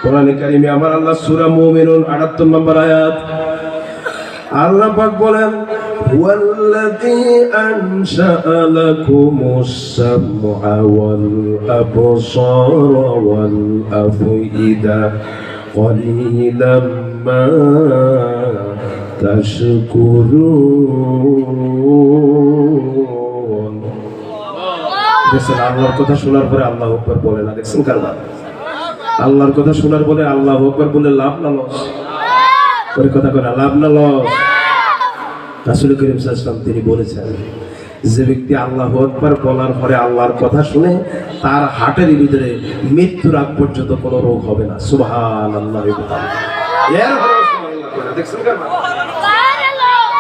কোরআনে কারিমে আমার আল্লাহ সূরা মুমিনুন 78 নম্বর আয়াত আল্লাহ পাক বলেন ওয়াল্লাযী আনশাআ লাকুমুস সামআ ওয়াল আবসারা ওয়াল আফইদা ক্বালিলাম মা তাশকুরুন। দেখছেন আল্লাহর কথা শোনার পরে আল্লাহু আকবার বলে না, দেখছেন কারবার আল্লাহর কথা শোনার পরে আল্লাহু আকবার বলে লাভ না লস? ওই কথা করে লাভ না লস? রাসূল করিম সাল্লাল্লাহু আলাইহি ওয়াসাল্লাম তিনি বলেছেন যে ব্যক্তি আল্লাহু আকবার বলার পরে আল্লাহর কথা শুনে তার হার্টের ভিতরে মৃত্যুর আগ পর্যন্ত কোনো রোগ হবে না। সুবহানাল্লাহ। এর সুবহানাল্লাহ করে দেখছেন কারবার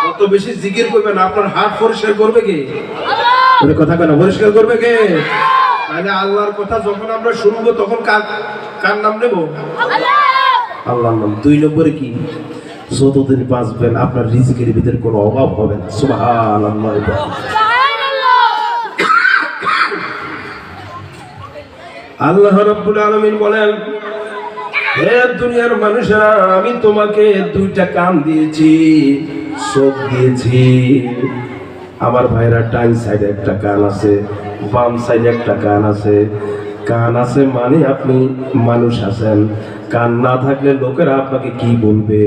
কত বেশি জিকির করবেন আপনার হার্ট পরিষ্কার করবে কে? আল্লাহ। ওই কথা কেন পরিষ্কার করবে কে? তাহলে আল্লাহর কথা যখন আমরা শুনবো তখন কার নাম নেব? আল্লাহর নাম। 2 নম্বরে কি? যতদিন বাঁচবেন আপনার রিজিকের ভিতরে কোনো অভাব হবে না। সুবহানাল্লাহ। আল্লাহ রাব্বুল আলামিন বলেন হে দুনিয়ার মানুষেরা আমি তোমাকে 2টা কান দিয়েছি, চোখ দিয়েছি। আমার ভাইরা ডান সাইডে একটা কান আছে, বাম সাইডে একটা কান আছে। কান আছে মানে আপনি মানুষ আছেন, কান না থাকলে লোকেরা আপনাকে কি বলবে?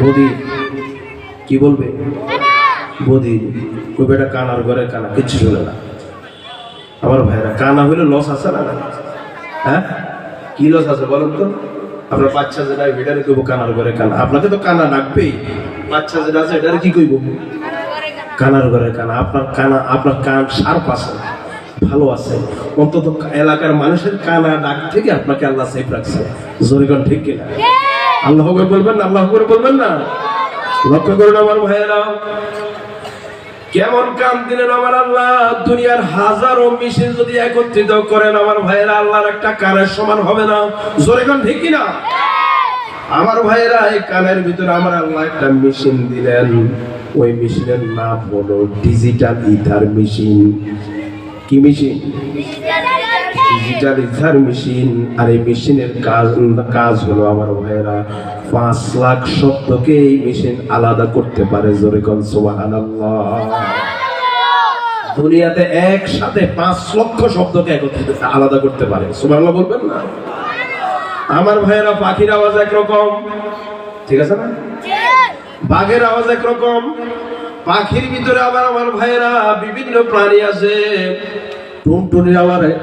বদি কি বলবে? বদি ওই বেটা কানার ঘরে কানা কিচ্ছু শুনে না। আমার ভাইরা কানা হইলে লস আছে না? হ্যাঁ কি লস আছে বলেন তো? আপনার বাচ্চা যেটা এটারে কইব কানার ঘরে কানা, আপনাকে তো কানা ডাকবেই। বাচ্চা যেটা আছে এটারে কি কইব? কানার ঘরে কানা। আপনার কান শার্প আছে, ভালো আছে, অন্তত এলাকার মানুষের কানা ডাক থেকে আপনাকে আল্লাহ সেফ রাখছে। জোরে কোন ঠিক কিনা? আল্লাহ করে বলবেন না? আল্লাহ করে বলবেন না? লক্ষ্য করুন আমার ভাইয়েরা কেমন কান দিলেন আমার আল্লাহ। দুনিয়ার হাজারো মেশিন যদি একত্রিত করেন আমার ভাইয়েরা আল্লাহর একটা কানের সমান হবে না। জোরে কোন ঠিক কিনা? আমার ভাইয়েরা এই কানের ভিতরে আমার আল্লাহ একটা মেশিন দিলেন, ওই মেশিনের নাম হলো ডিজিটাল ইথার মেশিন। কি মেশিন? Digital ether machine. আর এই মেশিনের কাজ হলো আমার ভাইয়েরা 5 লাখ শব্দকে এই মেশিন আলাদা করতে পারে। জোরে কোন সুবহানাল্লাহ। দুনিয়াতে একসাথে 5 লক্ষ শব্দকে একত্রিত আলাদা করতে পারে। সুবহানাল্লাহ বলবেন না? আমার ভাইয়েরা পাখির আওয়াজ একরকম, ঠিক আছে না? বাঘের আওয়াজ একরকম। পাখির ভিতরে আবার আমার ভাইয়েরা বিভিন্ন প্রাণী আছে। টুনটুনির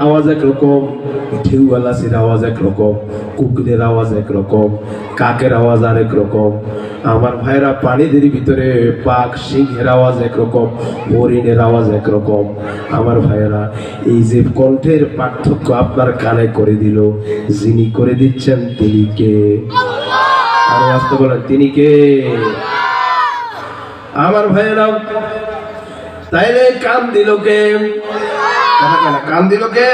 আওয়াজ একরকম, ঢেউওয়ালাসির আওয়াজ একরকম, কুকুরের আওয়াজ একরকম, কাকের আওয়াজ আরেক রকম। আমার ভাইয়েরা প্রাণীদের ভিতরে বাঘ সিংহের আওয়াজ একরকম, হরিণের আওয়াজ একরকম। আমার ভাইয়েরা এই যে কণ্ঠের পার্থক্য আপনার কানে করে দিল, যিনি করে দিচ্ছেন তিনি কে? আর আসতে বলেন তিনি কে? আমার ভাইয়েরা তাইলে কান দিল কে? কান দিল কে?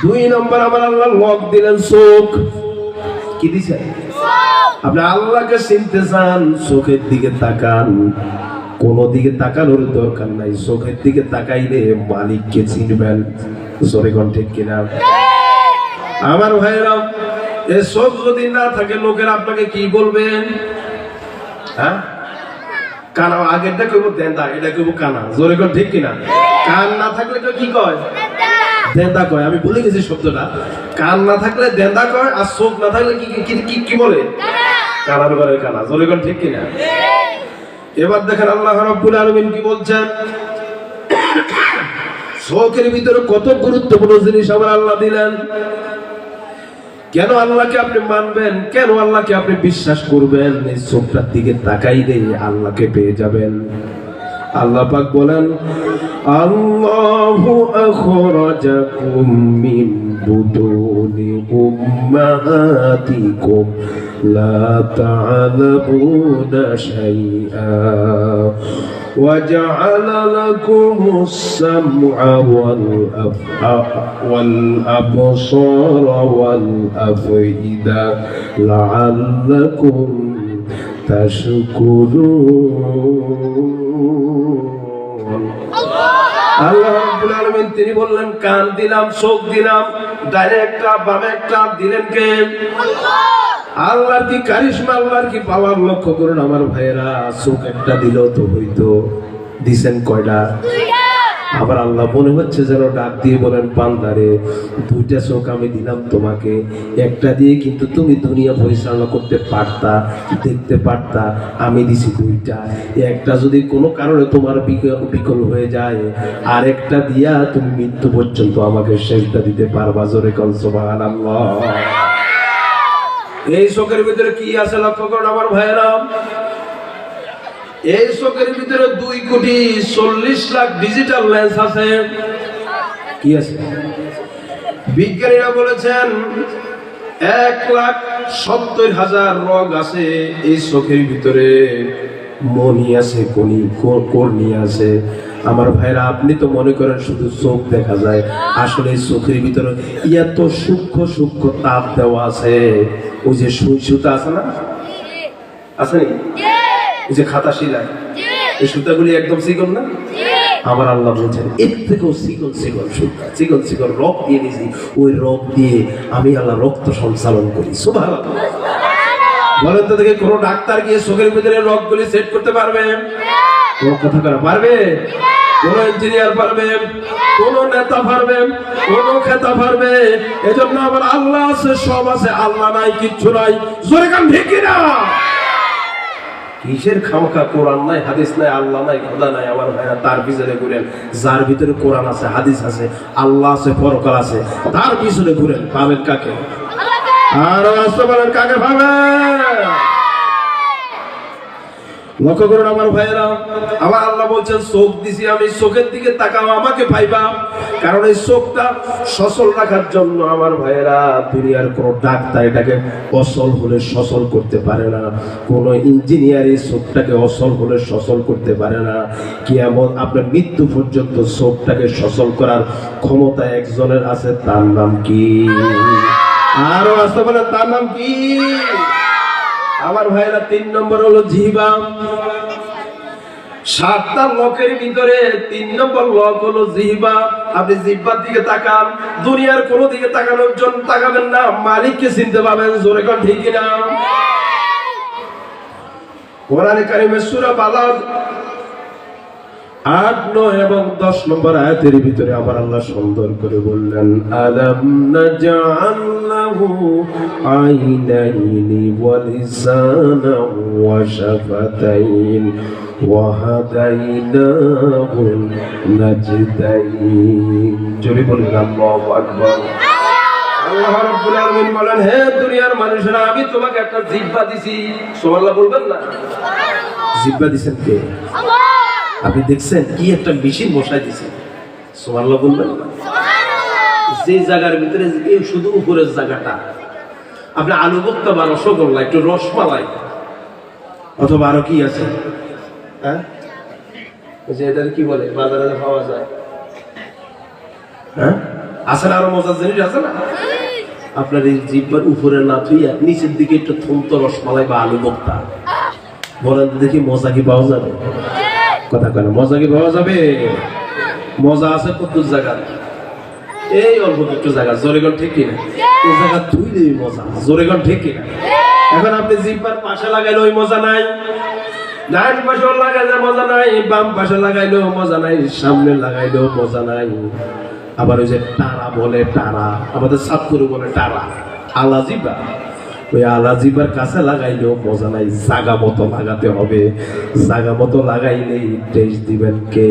2 নম্বর আমার আল্লাহ লক দিলেন চোখ। কি দিছেন? আপনি আল্লাহকে চিনতে চান, চোখের দিকে তাকান। কোন দিকে তাকানোর দরকার নাই, চোখের দিকে তাকাইলে মালিককে চিনবেন। জোরে কোন ঠিক কিনা? আমার ভাইরা এই চোখ যদি না থাকে লোকেরা আপনাকে কি বলবেন? হ্যাঁ কানা আগেরটা কইব দেন্দা, এটা কইব কানা। জোরে কোন ঠিক কিনা? কান না থাকলে কি কয়? দেন্দা কয়। আমি ভুলে গেছি শব্দটা। কান না থাকলে দেন্দা কয়, আর চোখ না থাকলে কি বলে? কানার ঘরে কানা। জোরে কোন ঠিক কিনা? এবার দেখেন আল্লাহ রাব্বুল আলামিন কি বলছেন। চোখের ভিতরে কত গুরুত্বপূর্ণ জিনিস আমার আল্লাহ দিলেন। কেন আল্লাহকে আপনি মানবেন? কেন আল্লাহকে আপনি বিশ্বাস করবেন? এই চোখটার দিকে তাকাইলে আল্লাহকে পেয়ে যাবেন। আল্লাহ পাক বলেন আল্লাহু আখরাজাকুম মিন বুতুনি উম্মাহাতিকুম লা তা'লামুনা শাইআ ওয়া জা'আলা লাকুমুস সাম'a ওয়াল আবসারা ওয়াল আফইদা লা'আল্লাকুম তাশকুরুন। আল্লাহ রাব্বুল আলামিন তিনি বললেন কান দিলাম, চোখ দিলাম, ডানে একটা বামে একটা, দিলেন কে? আল্লাহর কি কারিশমা, আল্লাহর কি পাওয়ার! লক্ষ্য করুন আমার ভাইয়েরা, চোখ একটা দিল তো হইতো, দিছেন কয়টা? আবার আল্লাহ মনে হচ্ছে যেন ডাক দিয়ে বলেন বান্দারে, দুইটা চোখ আমি দিলাম তোমাকে, একটা দিয়ে কিন্তু তুমি দুনিয়া পরিচালনা করতে পারতা, দেখতে পারতা, আমি দিছি দুইটা। একটা যদি কোনো কারণে তোমার বিকল হয়ে যায়, আর একটা দিয়া তুমি মৃত্যু পর্যন্ত আমাকে সেজদা দিতে পারবা। জোরে কোন সুবহানাল্লাহ। এই চোখের ভিতরে কি আছে লক্ষ্য করুন আমার ভাইয়েরা। এই চোখের ভিতরে 2,40,00,000 ডিজিটাল লেন্স আছে। কি আছে? বিজ্ঞানীরা বলেছেন 1,70,000 রগ আছে এই চোখের ভিতরে। মনি আছে, কর্নি আছে। আমার ভাইরা, আপনি তো মনে করেন শুধু চোখ দেখা যায়, আসলে এই চোখের ভিতরে এত সূক্ষ্ম সূক্ষ্ম তাপ দেওয়া আছে। ওই যে সুই সুতা আছে না, আছে নাকি? এই যে খাতা শিলায় এই সুতাগুলি একদম চিকন না? আমার আল্লাহ বলছেন এর থেকেও চিকন চিকন সুতা, চিকন চিকন রক দিয়ে দিয়েছি। ওই রক দিয়ে আমি আল্লাহ রক্ত সঞ্চালন করি। সুবহানাল্লাহ। বলেন তো দেখে, কোন ডাক্তার গিয়ে চোখের ভিতরে রকগুলি সেট করতে পারবে? কোন কথা করা পারবে? কোন ইঞ্জিনিয়ার পারবে? কোন নেতা পারবে? কোন খেতা পারবে? এজন্য আমার আল্লাহ আছে, সব আছে, আল্লাহ নাই কিচ্ছু নাই। জোরে কান ঠিক কিনা? কিসের খামখা? কোরআন নাই, হাদিস নাই, আল্লাহ নাই, খোদা নাই। আমার ভাইরা, তার পিছনে ঘুরেন। যার ভিতরে কোরআন আছে, হাদিস আছে, আল্লাহ আছে, পরকাল আছে, তার পিছনে ঘুরেন। পাবেন কাকে? আর আসতে বলেন কাকে পাবেন? লক্ষ্য করুন আমার ভাইয়েরা, আবার আল্লাহ বলছেন চোখ দিছি আমি, চোখের দিকে তাকাও আমাকে পাইবা। কারণ এই চোখটা সচল রাখার জন্য আমার ভাইয়েরা, দুনিয়ার কোন ডাক্তার এটাকে অচল হলে সচল করতে পারে না, কোন ইঞ্জিনিয়ার এই চোখটাকে অচল হলে সচল করতে পারে না। কিয়ামত আপনার মৃত্যু পর্যন্ত চোখটাকে সচল করার ক্ষমতা একজনের আছে, তার নাম কি? আরো আসতে বলেন, তার নাম কি? আমার ভাইরা, 3 নম্বর হলো জিহ্বা। 7টা লকের ভিতরে 3 নম্বর লক হলো জিহ্বা। আপনি জিহ্বার দিকে তাকান, দুনিয়ার কোন দিকে তাকানোর জন্য তাকাবেন না, মালিককে চিনতে পাবেন। জোরে কোন ঠিক না? কোরআনে কারিমে সূরা বালাদ 8, 9 এবং 10 নম্বর আয়াতের ভিতরে আমার আল্লাহ সুন্দর করে বললেন, আলাম নাজআল লাহু আইনাইনি ওয়া লিসানান ওয়া শাফাতাইন ওয়া হাদাইনাহু নাজদাইন। জোরে বলুন আল্লাহু আকবার। আল্লাহ রাব্বুল আলামিন বলেন, হে দুনিয়ার মানুষেরা, আমি তোমাকে একটা জিহ্বা দিছি। সুবহানাল্লাহ বলবেন না? জিহ্বা দিবেন কে? আল্লাহ। আপনি দেখছেন কি একটা মেশিন বসাই দিছে। সুবহানাল্লাহ বলবেন? যে জায়গার ভিতরে এই শুধু উপরের জায়গাটা, আপনি আলু ভর্তা বা রসগোল্লা, একটু রসমালাই, অথবা আরো কি আছে, হ্যাঁ, যে এটার কি বলে, বাজারে পাওয়া যায়, হ্যাঁ, আছে না আরো মজার জিনিস আছে না? আপনার এই জিহ্বার উপরে না থুইয়া নিচের দিকে একটু থমতো রসমালাই বা আলু ভর্তা, বলেন দেখি মজা কি পাওয়া যাবে? কথা কেন, মজা কি পাওয়া যাবে? মজা আছে কত জায়গা, এই অল্প একটু জায়গা। জোরেগণ ঠিক কিনা? এই জায়গা ধুই দেবে মজা। জোরেগণ ঠিক কিনা? এখন আপনি জিহ্বার পাশে লাগাইলে ওই মজা নাই, ডান পাশে লাগাইলে মজা নাই, বাম পাশে লাগাইলেও মজা নাই, সামনে লাগাইলেও মজা নাই। আবার ওই যে টারা বলে, টারা আমাদের ছাত্র বলে টারা, আলা জিহ্বা, ওই আলা জিহ্বার কাছে লাগাইলেও মজা নাই। জাগা মতো লাগাতে হবে, জাগা মতো লাগাইলেই টেস্ট দিবেন কে?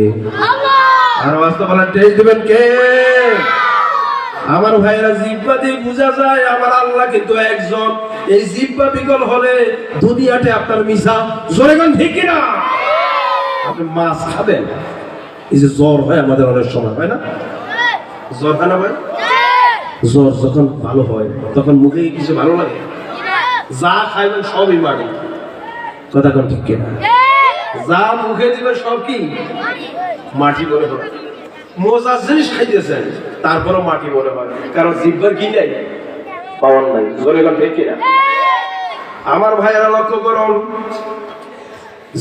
আর বাস্তব বলেন, টেস্ট দিবেন কে? আমার ভাইরা, জিহ্বা দিয়ে বোঝা যায় আমার আল্লাহ কিন্তু একজন। এই জিহ্বা বিকল হলে দুনিয়াতে আপনার মিশা। জোরে গান ঠিক কিনা? আপনি মাছ খাবেন, এই যে জ্বর হয় আমাদের অনেক সময়, হয় না? জ্বর হয় না ভাই? জ্বর যখন ভালো হয় তখন মুখে কিছু ভালো লাগে? যা খাইবেন সবই মাটি। কথা কোন ঠিক কিনা? যা মুখে দিবেন সব কি মাটি বলে হবে। মজার জিনিস খাইতেছেন তারপরও মাটি বলে হয়, কারণ জিহ্বার কি নাই, পাওয়ার নাই। জোরে কোন ঠিক কিনা? আমার ভাইয়েরা লক্ষ্য করুন,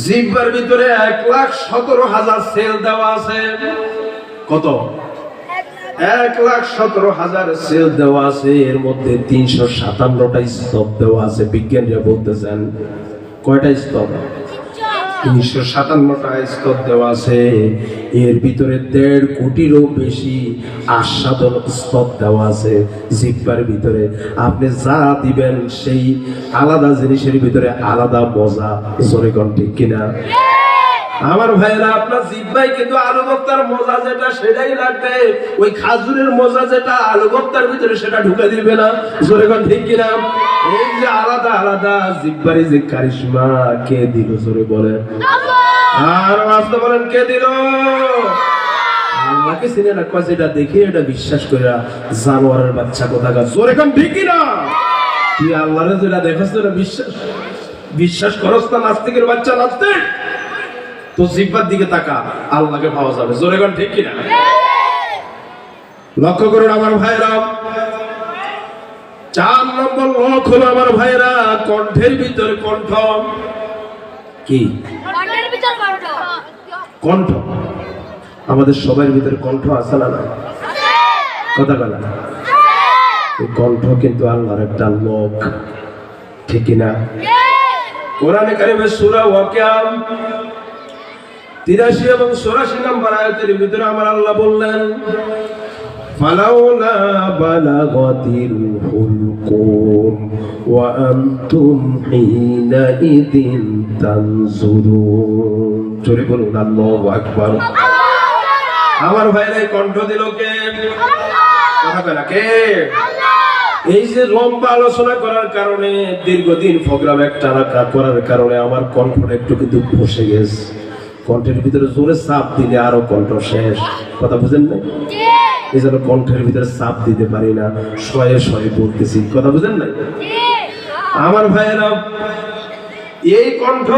জিহ্বার ভিতরে 1,17,000 সেল দেওয়া আছে। কত? 1,17,000 সেল দেওয়া আছে, এর মধ্যে 357টা স্তব দেওয়া আছে। বিজ্ঞানীরা বলতেছেন কয়টা স্তব? 357টা স্তব দেওয়া আছে। এর ভিতরে 1.5 কোটিরও বেশি আস্বাদন স্তব দেওয়া আছে জিহ্বার ভিতরে। আপনি যা দিবেন সেই আলাদা জিনিসের ভিতরে আলাদা মজা। জোরে কোন ঠিক কিনা? আমার ভাইরা, আপনার জিহ্বায় কিন্তু আলু ভর্তার মজা যেটা সেটাই লাগবে, ওই খাজুরের মজা যেটা আলু ভর্তার ভিতরে সেটা ঢুকে দিবে না। জোরে কোন ঠিক কিনা? এই যে আলাদা আলাদা জিহ্বারে যে কারিশমা কে দিল? জোরে বলেন। আর আসতে বলেন কে দিল? আল্লাহকে চিনে না, কয় যেটা দেখে এটা বিশ্বাস করে জানোয়ারের বাচ্চা কোথাকার। জোরে কোন ঠিক কিনা? তুই আল্লাহরে যেটা দেখছ না বিশ্বাস করস না, নাস্তিকের বাচ্চা নাস্তিক। তো জিহ্বার দিকে তাকা, আল্লাহকে পাওয়া যাবে। জোরে কোন ঠিক কিনা? লক্ষ্য করুন আমার ভাইরা, 4 নম্বর লোক হলো আমার ভাইরা কণ্ঠের ভিতরে কণ্ঠ। কি কণ্ঠ? আমাদের সবার ভিতরে কণ্ঠ আছে না? কথা বলা, এই কণ্ঠ কিন্তু আল্লাহর একটা লোক, ঠিক কিনা? কোরআনে কারিমে সূরা ওয়াকিয়া 83 এবং 84 নম্বর আয়াতের ভিতরে আমার আল্লাহ বললেন, ফালাউলা বালাগাতিল হুলকুম ওয়া আনতুম হিনা ইদিন তানজুরুন। জোরে বলুন আল্লাহু আকবার। আমার ভাইরা কণ্ঠ দিল কে? কথা বলা কে? এই যে লম্বা আলোচনা করার কারণে, দীর্ঘদিন প্রোগ্রাম একটা করার কারণে আমার কণ্ঠটা একটু কিন্তু বসে গেছে। কণ্ঠের ভিতরে জোরে চাপ দিলে আরো কণ্ঠ শেষ। কথা বুঝেন না? এই জন্য কণ্ঠের ভিতরে চাপ দিতে পারি না, শয়ে শয়ে বলতেছি। কথা বুঝেন না? আমার ভাইয়েরা, এই কণ্ঠ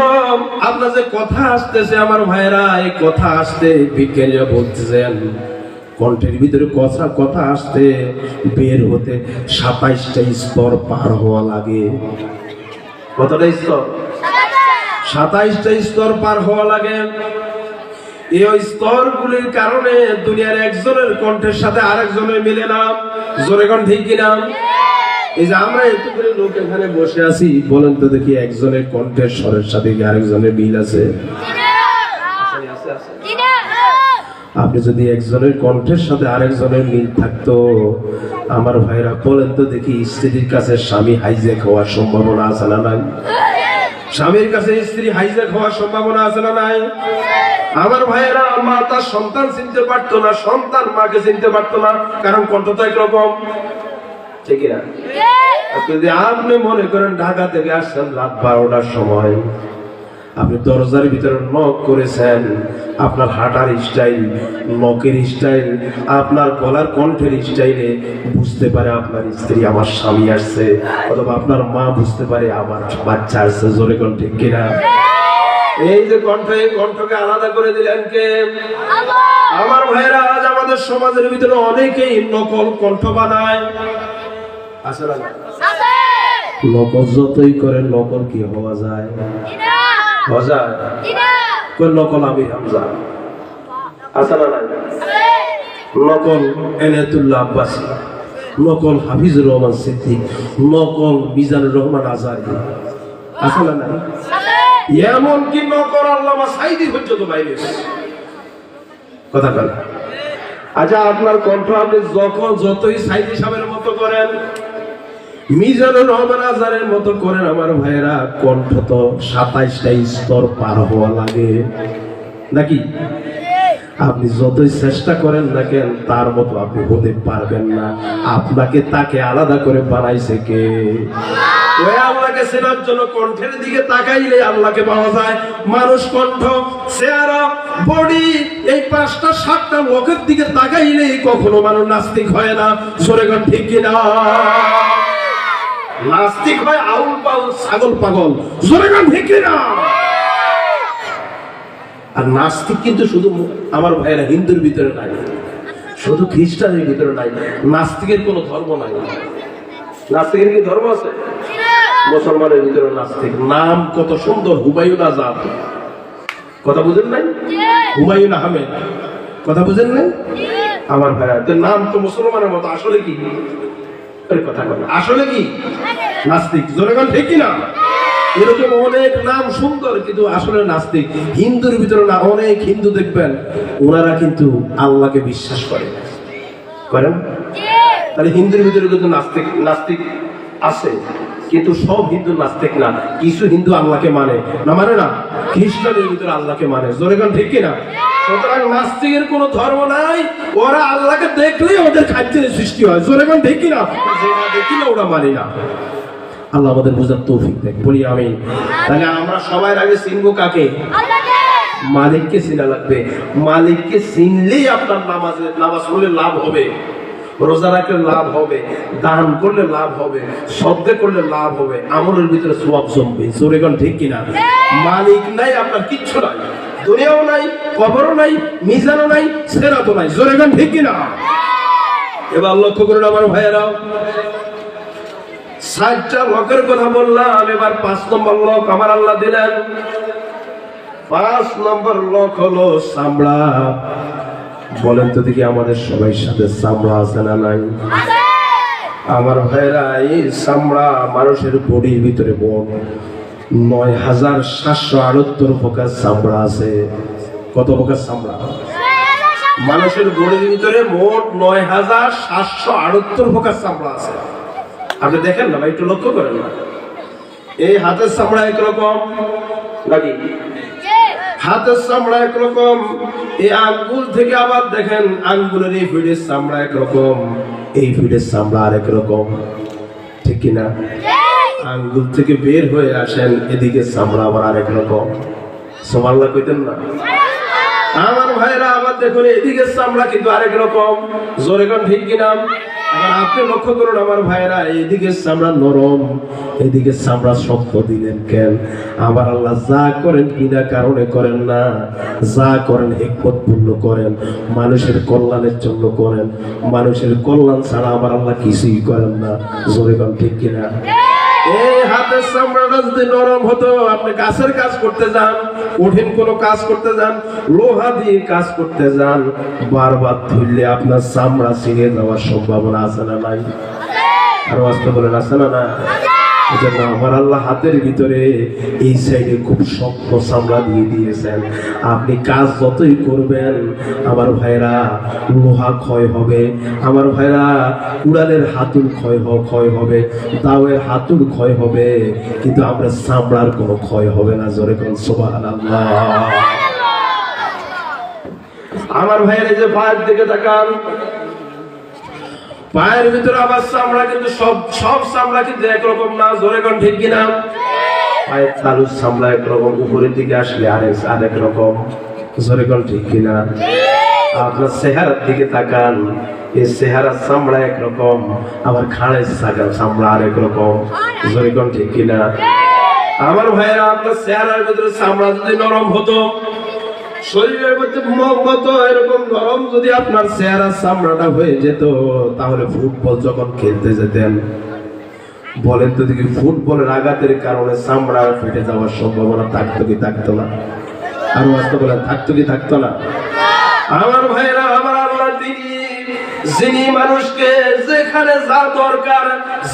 আপনার যে কথা আসতেছে আমার ভাইয়েরা, এই কথা আসতে বিজ্ঞানীরা বলতেছেন কণ্ঠের ভিতরে কথা আসতে বের হতে 27টা স্তর পার হওয়া লাগে। কতটা স্তর? 27টা স্তর পার হওয়া লাগে। এই স্তরগুলির কারণে দুনিয়ার একজনের কণ্ঠের সাথে আরেকজনের মিলে না। জোরে কোন ঠিক কিনা? এই যে আমরা এতগুলো লোক এখানে বসে আছি, বলেন তো দেখি একজনের কণ্ঠের স্বরের সাথে কি আরেকজনের মিল আছে? আপনি যদি একজনের কণ্ঠের সাথে আরেকজনের মিল থাকতো, আমার ভাইরা বলেন তো দেখি স্ত্রীর কাছে স্বামী হাইজ্যাক হওয়ার সম্ভাবনা আছে না নাই? স্বামীর কাছে স্ত্রী হাইজ্যাক হওয়ার সম্ভাবনা আছে না নাই? আমার ভাইয়েরা, মা তার সন্তান চিনতে পারতো না, সন্তান মাকে চিনতে পারতো না, কারণ কণ্ঠ তো একরকম, ঠিক না? যদি আপনি মনে করেন ঢাকা থেকে আসছেন রাত 12টার সময়, আপনি দরজার ভিতরে নক করেছেন, আপনার হাঁটার স্টাইল, নকের স্টাইল, আপনার গলার কণ্ঠের স্টাইলে বুঝতে পারে আপনার স্ত্রী, আমার স্বামী আসছে, অথবা আপনার মা বুঝতে পারে আমার বাচ্চা আসছে। জোরে কোন ঠিক কিনা? এই যে কণ্ঠ, এই কণ্ঠকে আলাদা করে দিলেন কে? আমার ভাইরা, আজ আমাদের সমাজের ভিতরে অনেকেই নকল কণ্ঠ বানায়। আসলে নকল যতই করে, নকল কি হওয়া যায়? নকল আমির হামজা আসলে নকল এনায়েতুল্লাহ আব্বাসী, নকল হাফিজুর রহমান সিদ্দিক, নকল মিজানুর রহমান আজারি, আসলে না? এমনকি নকল আল্লামা সাঈদী পর্যন্ত বাইরে। কথা বল। আচ্ছা, আপনার কণ্ঠ আপনি যতই সাঈদী সাহেবের মতো করেন, মিজানুর রহমান আজারের মতো করেন, আমার ভাইয়েরা কণ্ঠ তো 27টা স্তর পার হওয়া লাগে নাকি? আপনি যতই চেষ্টা করেন না কেন, তার মতো আপনি হতে পারবেন না। আপনাকে তাকে আলাদা করে বানাইছে কে? ওই আল্লাহকে চেনার জন্য কণ্ঠের দিকে তাকাইলে আল্লাহকে পাওয়া যায়। মানুষ কণ্ঠ, চেহারা, বডি, এই 5টা 7টা লোকের দিকে তাকাইলেই কখনো মানুষ নাস্তিক হয় না। জোরে কোন ঠিক কিনা? নাস্তিক হয় আউল পাউল, ছাগল পাগল। জোরে কোন ঠিক কিনা? আর নাস্তিক কিন্তু শুধু আমার ভাইয়েরা হিন্দুর ভিতরে নাই, শুধু খ্রিস্টানের ভিতরে নাই, নাস্তিকের কোনো ধর্ম নাই। নাস্তিকের কি ধর্ম আছে? মুসলমানের ভিতরে নাস্তিক। নাম কত সুন্দর, হুমায়ুন আজাদ। কথা বুঝেন নাই? হুমায়ুন আহমেদ, কথা বুঝেন না আমার ভাইরা? তো নাম তো মুসলমানের মতো, আসলে কি? কথা বলে আসলে কি? নাস্তিক। জোরে বলেন ঠিক কিনা? এরকম অনেক নাম সুন্দর, কিন্তু আসলে নাস্তিক। হিন্দুর ভিতরে না, অনেক হিন্দু দেখবেন ওনারা কিন্তু আল্লাহকে বিশ্বাস করেন। তাহলে হিন্দুর ভিতরে কিন্তু নাস্তিক নাস্তিক আছে, কিন্তু সব হিন্দু নাস্তিক না। কিছু হিন্দু আল্লাহকে মানে না, মানে না। খ্রিস্টানের ভিতরে আল্লাহকে মানে। জোরে বলেন ঠিক কিনা? সুতরাং নাস্তিকের কোনো ধর্ম নাই, ওরা আল্লাহকে দেখলেই ওদের খাদ্যের সৃষ্টি হয়। জোরে বলেন ঠিক কিনা? যেটা দেখি না ওরা মানি না। আল্লাহ আমাদের বোঝার তৌফিক দেন, বলি আমি। তাহলে আমরা সবার আগে চিনবো কাকে? মালিককে চিনা লাগবে। মালিককে চিনলেই আপনার নামাজ পড়লে লাভ হবে, রোজা রাখলে লাভ হবে, দান করলে লাভ হবে, সদ্গা করলে লাভ হবে, আমলের ভিতরে সওয়াব জমবে। জোরে বলেন ঠিক কিনা? মালিক নাই, আপনার কিচ্ছু নাই। দুনিয়াও নাই, কবরও নাই, মিজানও নাই, সিরাতও নাই। জোরে বলেন ঠিক কিনা? এবার লক্ষ্য করুন আমার ভাইয়েরাও, 60টা লোকের কথা বললাম, এবার 5 নম্বর লোক আমার আল্লাহ দিলেন। 5 নম্বর লোক হলো চামড়া। বলেন তো দেখি আমাদের সবাই সাথে চামড়া আছে না নাই? আমার ভাইরা, এই চামড়া মানুষের বডির ভিতরে মোট ৯,৭68 প্রকার চামড়া আছে। কত প্রকার চামড়া? মানুষের বডির ভিতরে মোট ৯,৭68 প্রকার চামড়া আছে। আপনি দেখেন না ভাই, একটু লক্ষ্য করেন না। এই হাতের চামড়া একরকম নাকি? হাতের চামড়া একরকম। এই আঙ্গুল থেকে আবার দেখেন, আঙ্গুলের এই ফিডের চামড়া একরকম, এই ফিডের চামড়া আরেক রকম, ঠিক কিনা? আঙ্গুল থেকে বের হয়ে আসেন, এদিকে চামড়া আবার আরেক রকম। সুবহানাল্লাহ কইতেন না? আমার ভাইরা আবার দেখুন, এদিকে চামড়া কিন্তু আরেক রকম। জোরে কোন ঠিক কিনা? এখন আপনি লক্ষ্য করুন আমার ভাইরা, এইদিকে চামড়া নরম, এদিকে চামড়া শক্ত দিলেন কেন? আবার আল্লাহ যা করেন বিনা কারণে করেন না, যা করেন হিকমতপূর্ণ করেন, মানুষের কল্যাণের জন্য করেন। মানুষের কল্যাণ ছাড়া আবার আল্লাহ কিছুই করেন না। জোরে কোন ঠিক কিনা? এই হাতের চামড়াটা যদি নরম হতো, আপনি গাছের কাজ করতে যান, কঠিন কোনো কাজ করতে যান, লোহা দিয়ে কাজ করতে যান, বারবার ধরলে আপনার চামড়া ছিঁড়ে যাওয়ার সম্ভাবনা আছে না নাই? আরো আসতে বলেন, আছে না না? এজন্য আমার আল্লাহ হাতের ভিতরে এই সাইডে খুব শক্ত চামড়া দিয়ে দিয়েছেন। আপনি কাজ যতই করবেন আমার ভাইরা, লোহা ক্ষয় হবে, আমার ভাইরা কুড়ালের হাতুর ক্ষয় হবে, দাওয়ের হাতুর ক্ষয় হবে, কিন্তু আমরা চামড়ার কোনো ক্ষয় হবে না। জোরে কোন সুবহানাল্লাহ। আমার ভাইরা যে পায়ের দিকে তাকান, পায়ের ভিতরে আবার চামড়া, কিন্তু সব চামড়া কিন্তু একরকম না। জোরে কোন ঠিক কিনা? পায়ের তালুর চামড়া একরকম, উপরের দিকে আসলে আরেক রকম। জোরে কোন ঠিক কিনা? আপনার চেহারার দিকে তাকান, এই চেহারার চামড়া একরকম, আবার ঘাড়ের চামড়া আরেক রকম। জোরে কোন ঠিক কিনা? আমার ভাইয়েরা, আপনার চেহারার ভিতরে চামড়া যদি নরম হতো, শরীরের মধ্যে মতো এরকম গরম যদি আপনার চেহারা চামড়াটা হয়ে যেত, তাহলে ফুটবল যখন খেলতে যেতেন, বলেন তো দেখি, ফুটবলের আঘাতের কারণে চামড়া ফেটে যাওয়ার সম্ভাবনা থাকতো কি থাকতো না? আরো আসতে বলেন, থাকতো কি থাকতো না? আমার ভাইরা, আমার আল্লাহ যিনি মানুষকে যেখানে যা দরকার,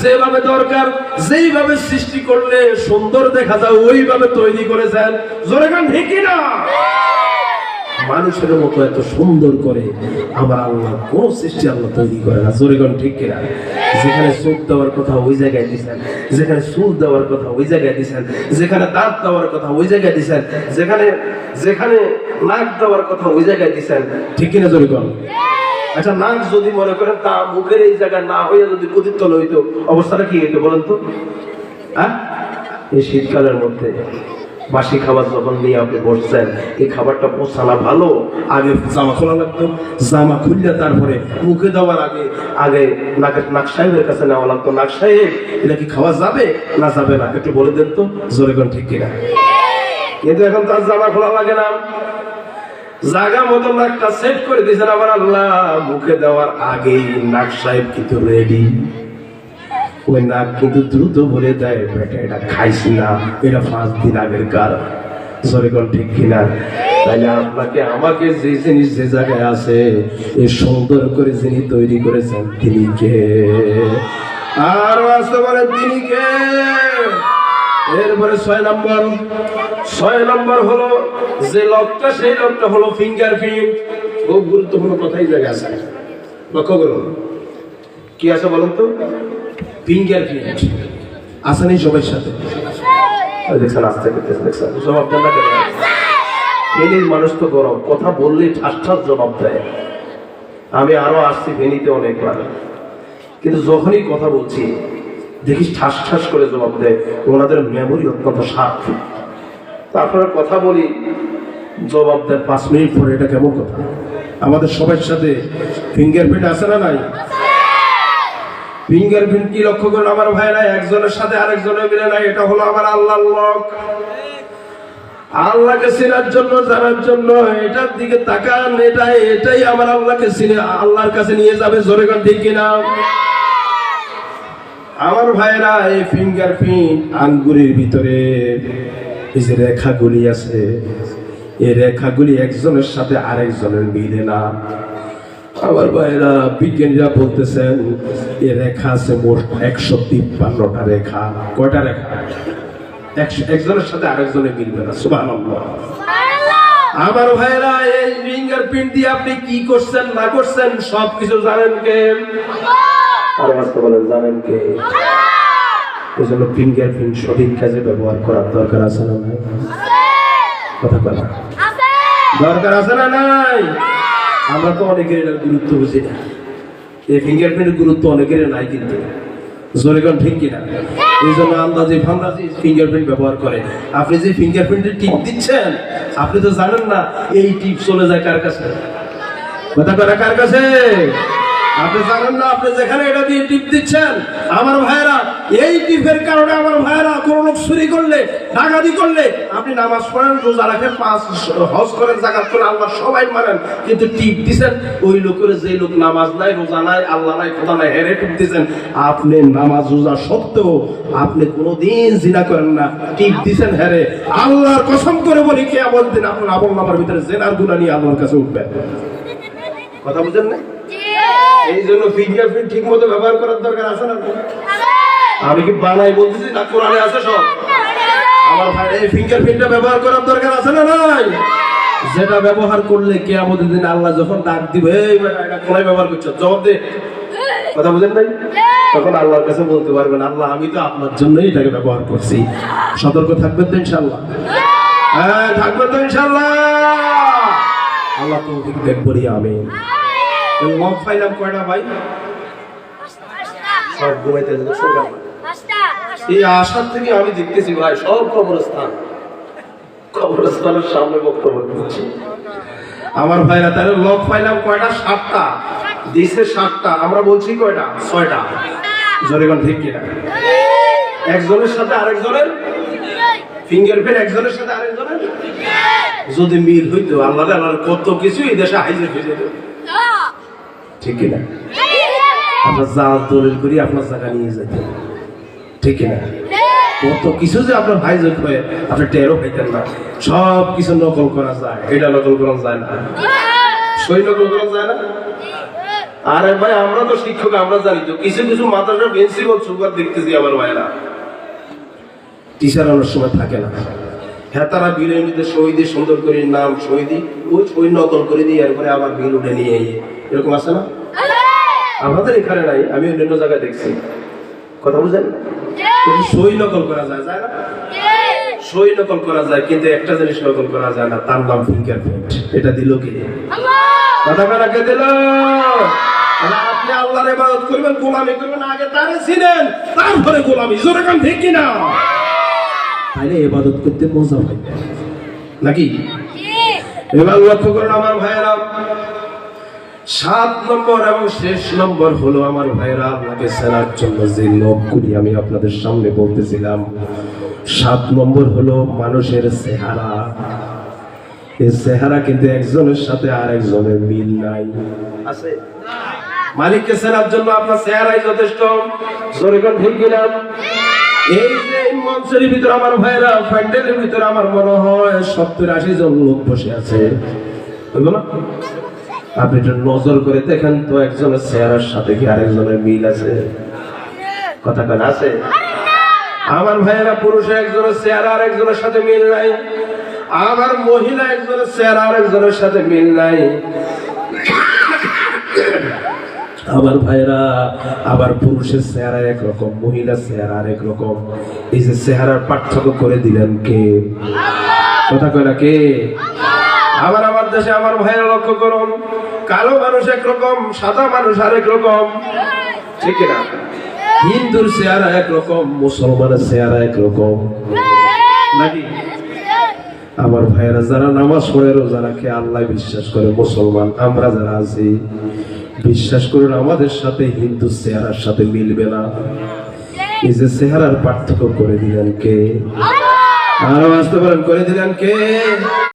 যেভাবে দরকার, যেইভাবে সৃষ্টি করলে সুন্দর দেখা যায় ওইভাবে তৈরি করেছেন। জোরে গান ঠিক না? মানুষের মতো এত সুন্দর করে আমার আল্লাহ কোন সৃষ্টি আল্লাহ তৈরি করে না। জোরে কোন ঠিক কিনা? যেখানে চোখ দেওয়ার কথা ওই জায়গায় দিচ্ছেন, যেখানে চুল দেওয়ার কথা ওই জায়গায় দিচ্ছেন, যেখানে দাঁত দেওয়ার কথা ওই জায়গায় দিচ্ছেন, যেখানে নাক দেওয়ার কথা ওই জায়গায় দিচ্ছেন, ঠিক কিনা? জোরে কোন। আচ্ছা, নাক যদি মনে করেন তা মুখের এই জায়গায় না হইয়া যদি প্রদীপ্ত হইতো, অবস্থাটা কি হইতো বলেন তো? এই শীতকালের মধ্যে বাসি খাবার যখন নিয়ে আপনি বসছেন, এই খাবারটা পৌঁছানো ভালো, আগে জামা খোলা লাগতো, জামা খুললে তারপরে মুখে দেওয়ার আগে নাক সাহেবের কাছে নেওয়া লাগতো। নাক সাহেব, এটা কি খাওয়া যাবে না যাবে না একটু বলে দেন তো। জোরে কোন ঠিক কিনা? কিন্তু এখন তার জামা খোলা লাগে না, জায়গা মতো নাকটা সেট করে দিয়েছেন আমার আল্লাহ। মুখে দেওয়ার আগেই নাক সাহেব কিন্তু রেডি। ওই নাক কিন্তু দ্রুত বলে দেয়, বেটা এটা খাইছি না, এটা 5 দিন আগের কার। জোরে কোন ঠিক কিনা? তাইলে আপনাকে আমাকে যে জিনিস যে জায়গায় আছে এ সুন্দর করে যিনি তৈরি করেছেন তিনি কে? আর আসতে বলেন তিনি কে? এরপরে 6 নম্বর হলো যে লোকটা, সেই লোকটা হলো ফিঙ্গারপ্রিন্ট। খুব গুরুত্বপূর্ণ কথাই জায়গা আছে, লক্ষ্য করুন। কি আছে বলুন তো? ফিঙ্গারপ্রিন্ট আছে নেই সবার সাথে? দেখছেন আসতে দেখছেন জবাব দেন না কেন? ফেনীর মানুষ তো গরম, কথা বললেই ঠাস ঠাস জবাব দেয়। আমি আরো আসছি ফেনীতে অনেকবার, কিন্তু যখনই কথা বলছি দেখিস ঠাস ঠাস করে জবাব দেয়। ওনাদের মেমোরি অত্যন্ত শার্প। তারপরে কথা বলি, জবাব দেয় 5 মিনিট পরে। এটা কেমন কথা? আমাদের সবার সাথে ফিঙ্গারপ্রিন্ট আছে না নাই? ফিঙ্গারপ্রিন্ট কি লক্ষ্য করুন আমার ভাইরা, একজনের সাথে আরেকজনের মিলে নাই। এটা হলো আমার আল্লাহর লক। আল্লাহকে চেনার জন্য, জানার জন্য এটার দিকে তাকান। এটাই আমার আল্লাহকে চিনে আল্লাহর কাছে নিয়ে যাবে। জোরে গান ঠিক কিনা? আমার ভাইরা, এই ফিঙ্গারপ্রিন্ট আঙ্গুরের ভিতরে এই যে রেখাগুলি আছে, এই রেখাগুলি একজনের সাথে আরেকজনের মিলে না। আমার ভাইরা, বিজ্ঞানীরা বলতেছেন এই রেখা আছে মোট 153টা রেখা। কয়টা রেখা? একজনের সাথে আরেকজনের মিলবে না। সুবহানাল্লাহ। আমার ভাইরা, এই ফিঙ্গারপ্রিন্ট দিয়ে আপনি কি করছেন না করছেন সবকিছু জানেন কে? আর আসতে বলেন জানেন কে? এই জন্য ফিঙ্গারপ্রিন্ট সঠিক কাজে ব্যবহার করার দরকার আছে না নাই? কথা বলা দরকার আছে না নাই? আমরা তো অনেকের এটার গুরুত্ব বুঝি না। এই ফিঙ্গারপ্রিন্টের গুরুত্ব অনেকের নাই, কিন্তু জোরে গান ঠিক কিনা? এই জন্য আন্দাজে ফান্দাজে ফিঙ্গারপ্রিন্ট ব্যবহার করে। আপনি যে ফিঙ্গারপ্রিন্টের টিপ দিচ্ছেন, আপনি তো জানেন না এই টিপ চলে যায় কার কাছে। কথা করা কার কাছে? আপনি জানেন না আপনি যেখানে এটা দিয়ে টিপ দিচ্ছেন। আমার ভাইয়েরা, এই টিপের কারণে আমার ভাইয়েরা কোন লোক চুরি করলে, ডাকাতি করলে, আপনি নামাজ পড়েন, রোজা রাখেন, 5 হজ করেন, যাকাত করেন, আল্লাহ সবাই মানেন, কিন্তু টিপ দিচ্ছেন ওই লোকের, যে লোক নামাজ নাই, রোজা নাই, আল্লাহ নাই, খোদা নাই, হেরে টিপ দিচ্ছেন। আপনি নামাজ রোজা সত্ত্বেও আপনি কোনোদিন জিনা করেন না, টিপ দিচ্ছেন হেরে। আল্লাহর কসম করে বলি, কিয়ামত দিন আপনার আমল নামার ভিতরে জিনার গুনাহ নিয়ে আল্লাহর কাছে উঠবেন। কথা বুঝেন না? এই জন্য ফিঙ্গারপ্রিন্ট ঠিক মতো ব্যবহার করার দরকার আছে না? আমি কি বানাই বলতেছি না, কোরআনে আছে সব। আমার ভাই, এই ফিঙ্গারপ্রিন্টটা ব্যবহার করার দরকার আছে না নাই? যেটা ব্যবহার করলে কিয়ামতের দিন আল্লাহ যখন ডাক দিবে, এই বেটা এটা কোথায় ব্যবহার করছো, জবাব দে। কথা বুঝেন নাই? তখন আল্লাহর কাছে বলতে পারবেন, আল্লাহ আমি তো আপনার জন্যই এটাকে ব্যবহার করছি। সতর্ক থাকবেন তো ইনশাআল্লাহ? হ্যাঁ, থাকবেন তো ইনশাআল্লাহ? আল্লাহ তৌফিক দেন বলি আমিন। লক পাইলাম কয়টা ভাই? সব ঘুমাইতে এই আশার থেকে আমি দেখতেছি ভাই সব কবরস্থানের সামনে বক্তব্য দিচ্ছি। আমার ভাইরা, তাহলে লক পাইলাম কয়টা? 7টা দিছে। 7টা আমরা বলছি কয়টা? 6টা। জোরে কোন ঠিক কিনা? একজনের সাথে আরেকজনের ফিঙ্গারপ্রিন্ট, একজনের সাথে আরেকজনের যদি মিল হইতো, আল্লাহ কত কিছু এই দেশে হাইজে হয়ে যেত। ঠিক কিনা? আপনার যা দলিল করি আপনার জায়গা নিয়ে যেতে। ঠিক কিনা? কত কিছু যে আপনার ভাই যোগ হয়ে আপনি টেরও পাইতেন না। সব কিছু নকল করা যায়, এটা নকল করা যায় না, সই নকল করা যায় না। আরে ভাই, আমরা তো শিক্ষক, আমরা জানি তো কিছু কিছু মাদ্রাসার প্রিন্সিপাল সুপার দেখতেছি আমার ভাইরা, টিচার অনেক সময় থাকে না। হ্যাঁ, তারা বিলের মধ্যে সই দিয়ে সুন্দর করে নাম সই দিই, ওই সই নকল করে দিই, এরপরে আবার বিল উঠে নিয়ে এরকম আছে না? আমাদের এখানে নাই, আমি অন্যান্য জায়গায় দেখছি। কথা বুঝেন? সই নকল করা যায়, যায় না? সই নকল করা যায়, কিন্তু একটা জিনিস নকল করা যায় না, তার নাম ফিঙ্গারপ্রিন্ট। এটা দিল কি? কথা কাকে দিল? আপনি আল্লাহর ইবাদত করবেন, গোলামি করবেন, আগে তারে চিনেন, তারপরে গোলামি। জোরে কান ঠিক কিনা? তাইলে ইবাদত করতে মজা পাইবে নাকি? এবার লক্ষ্য করুন আমার ভাইয়েরা, 7 নম্বর এবং শেষ নম্বর হলো আমার ভাইয়েরা, আপনাকে চেনার জন্য যে লোকগুলি আমি আপনাদের সামনে বলতেছিলাম। 7 নম্বর হলো মানুষের চেহারা। এই চেহারা কিন্তু একজনের সাথে আরেকজনের মিল নাই। আছে? মালিককে চেনার জন্য আপনার চেহারাই যথেষ্ট। জোরে কোন ঠিক কিনা? এই যে মঞ্চের ভিতরে আমার ভাইরা, প্যান্ডেলের ভিতরে আমার মনে হয় 70-80 জন লোক বসে আছে, বুঝলো না? আপনি একটু নজর করে দেখেন তো একজনের চেহারার সাথে কি আরেকজনের মিল আছে? কথা কেন আছে? আমার ভাইয়েরা, পুরুষ একজনের চেহারা আরেকজনের সাথে মিল নাই, আবার মহিলা একজনের চেহারা আরেকজনের সাথে মিল নাই। আমার ভাইরা, আবার পুরুষের চেহারা একরকম, মহিলার চেহারা আরেক রকম। এই যে চেহারার পার্থক্য করে দিলেন কে? কথা কয় না কে? আবার আমার দেশে আমার ভাইরা লক্ষ্য করুন, কালো মানুষ একরকম, সাদা মানুষ আরেক রকম, ঠিক না? হিন্দুর চেহারা একরকম, মুসলমানের চেহারা একরকম, নাকি? আমার ভাইয়েরা, যারা নামাজ পড়ে, রোজা রাখে, আল্লাহ বিশ্বাস করে, মুসলমান আমরা যারা আছি, বিশ্বাস করুন আমাদের সাথে হিন্দু চেহারার সাথে মিলবে না। এই যে চেহারার পার্থক্য করে দিলেন কে? আরো আসতে পারেন, করে দিলেন কে?